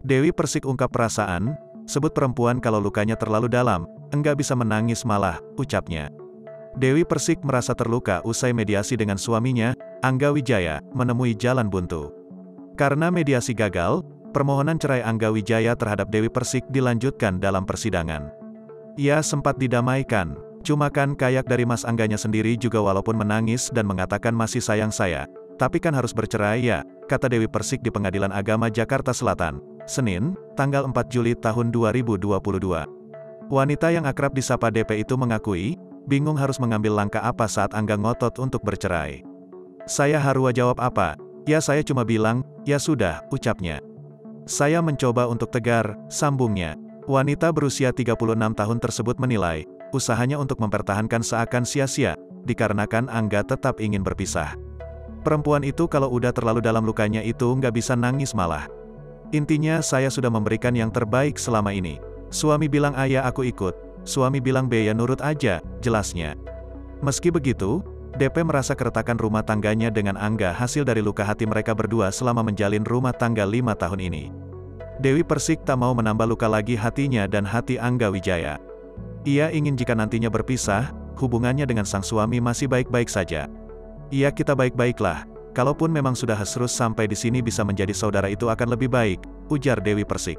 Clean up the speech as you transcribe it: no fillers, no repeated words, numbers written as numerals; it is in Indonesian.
Dewi Persik ungkap perasaan, sebut perempuan kalau lukanya terlalu dalam, enggak bisa menangis malah, ucapnya. Dewi Persik merasa terluka usai mediasi dengan suaminya, Angga Wijaya, menemui jalan buntu. Karena mediasi gagal, permohonan cerai Angga Wijaya terhadap Dewi Persik dilanjutkan dalam persidangan. Ia sempat didamaikan, cuma kan kayak dari Mas Angganya sendiri juga walaupun menangis dan mengatakan masih sayang saya, tapi kan harus bercerai ya, kata Dewi Persik di Pengadilan Agama Jakarta Selatan, Senin, tanggal 4 Juli tahun 2022. Wanita yang akrab disapa DP itu mengakui, bingung harus mengambil langkah apa saat Angga ngotot untuk bercerai. Saya harus jawab apa? Ya saya cuma bilang, ya sudah, ucapnya. Saya mencoba untuk tegar, sambungnya. Wanita berusia 36 tahun tersebut menilai, usahanya untuk mempertahankan seakan sia-sia, dikarenakan Angga tetap ingin berpisah. Perempuan itu kalau udah terlalu dalam lukanya itu nggak bisa nangis malah. Intinya saya sudah memberikan yang terbaik selama ini. Suami bilang A ya aku ikut, suami bilang B ya nurut aja, jelasnya. Meski begitu, DP merasa keretakan rumah tangganya dengan Angga hasil dari luka hati mereka berdua selama menjalin rumah tangga 5 tahun ini. Dewi Persik tak mau menambah luka lagi hatinya dan hati Angga Wijaya. Ia ingin jika nantinya berpisah, hubungannya dengan sang suami masih baik-baik saja. Iya kita baik-baiklah. Kalaupun memang sudah hasrus sampai di sini bisa menjadi saudara itu akan lebih baik, ujar Dewi Persik.